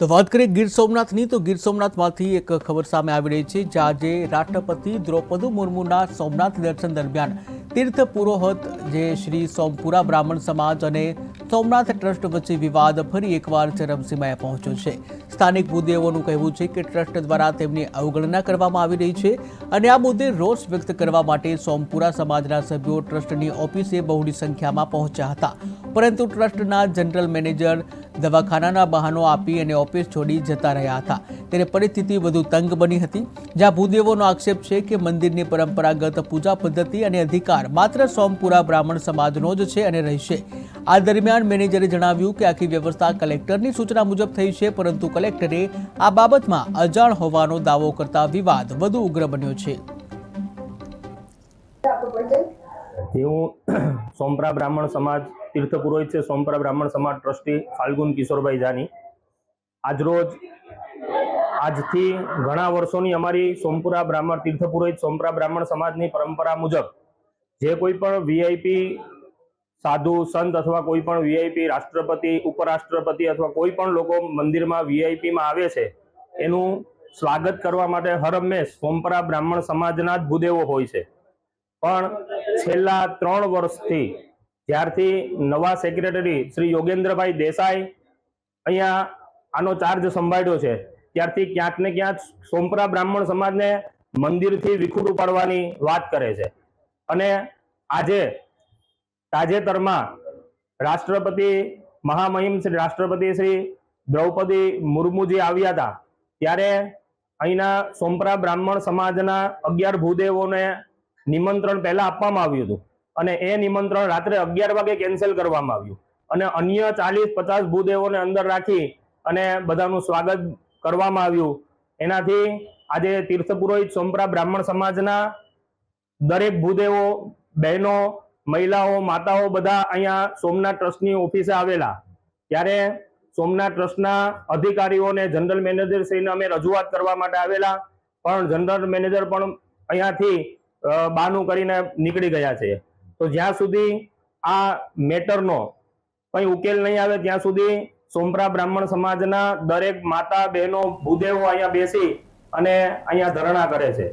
તો વાત કરીએ ગીર સોમનાથની તો ગીર સોમનાથમાંથી એક ખબર સામે આવી રહી છે જ્યાં આજે રાષ્ટ્રપતિ દ્રૌપદી મુર્મુના સોમનાથ દર્શન દરમિયાન તીર્થ પુરોહિત જે શ્રી સોમપુરા બ્રાહ્મણ સમાજ અને સોમનાથ ટ્રસ્ટ વચ્ચે વિવાદ ફરી એકવાર ચરમસીમાએ પહોંચ્યો છે। સ્થાનિક ભૂદેવોનું કહેવું છે કે ટ્રસ્ટ દ્વારા તેમની અવગણના કરવામાં આવી રહી છે અને આ મુદ્દે રોષ વ્યક્ત કરવા માટે સોમપુરા સમાજના સભ્યો ટ્રસ્ટની ઓફિસે બહોળી સંખ્યામાં પહોંચ્યા હતા, પરંતુ ટ્રસ્ટના જનરલ મેનેજર દવાખાનાના બહાનો આપી અને ઓફિસ છોડી જતા રહ્યા હતા। ત્યારે પરિસ્થિતિ વધુ તંગ બની હતી, જ્યાં ભૂદેવોનો આક્ષેપ છે કે મંદિરની પરંપરાગત પૂજા પદ્ધતિ અને અધિકાર માત્ર સોમપુરા બ્રાહ્મણ સમાજનો જ છે અને રહેશે। આ દરમિયાન મેનેજરે જણાવ્યું કે આખી વ્યવસ્થા કલેક્ટરની સૂચના મુજબ થઈ છે, પરંતુ કલેક્ટરે આ બાબતમાં અજાણ હોવાનો દાવો કરતા વિવાદ વધુ ઉગ્ર બન્યો છે। સોમપુરા બ્રાહ્મણ સમાજ तीर्थ पुरोहित से सोमपुरा ब्राह्मण समाज ट्रस्टी फाल्गुन किशोरभाई जानी આજરોજ આજથી ઘણા વર્ષોની અમારી સોમપુરા બ્રાહ્મણ તીર્થ પુરોહિત સોમપુરા બ્રાહ્મણ સમાજની પરંપરા મુજબ જે કોઈ પણ વીઆઈપી સાધુ સંત અથવા કોઈ પણ વીઆઈપી રાષ્ટ્રપતિ ઉપરાષ્ટ્રપતિ અથવા કોઈ પણ લોકો મંદિરમાં વીઆઈપીમાં આવે છે એનું સ્વાગત કરવા માટે હર હંમેશ સોમપુરા બ્રાહ્મણ સમાજના જ ભૂદેવો હોય છે। પણ છેલ્લા 3 વર્ષથી જ્યારથી નવા સેક્રેટરી શ્રી યોગેન્દ્રભાઈ દેસાઈ અહીંયા આનો ચાર્જ સંભાળ્યો છે ત્યારથી ક્યાંક ને ક્યાંક સોમપુરા બ્રાહ્મણ સમાજને મંદિરથી વિખૂટું પાડવાની વાત કરે છે। અને આજે તાજેતરમાં રાષ્ટ્રપતિ મહામહિમ શ્રી રાષ્ટ્રપતિ શ્રી દ્રૌપદી મુર્મુજી આવ્યા હતા ત્યારે અહીંના સોમપુરા બ્રાહ્મણ સમાજના 11 ભૂદેવોને નિમંત્રણ પહેલા આપવામાં આવ્યું હતું અને એ નિમંત્રણ રાત્રે 11 વાગે કેન્સલ કરવામાં આવ્યું અને અન્ય 40-50 ભૂદેવોને અંદર રાખી અને બધાનું સ્વાગત કરવામાં આવ્યું। એનાથી આજે તીર્થ પુરોહિત સોમપુરા બ્રાહ્મણ સમાજના દરેક ભૂદેવો બહેનો મહિલાઓ માતાઓ બધા અહીંયા સોમનાથ ટ્રસ્ટની ઓફિસે આવેલા ત્યારે સોમનાથ ટ્રસ્ટના અધિકારીઓને જનરલ મેનેજર શ્રીને અમે રજૂઆત કરવા માટે આવેલા, પણ જનરલ મેનેજર પણ અહીંયાથી બહાનું કરીને નીકળી ગયા છે। તો જ્યાં સુધી આ મેટરનો કંઈ ઉકેલ નહીં આવે ત્યાં સુધી સોમપુરા બ્રાહ્મણ સમાજના દરેક માતા બહેનો ભૂદેવો અહીંયા બેસી અને અહીંયા ધરણા કરે છે।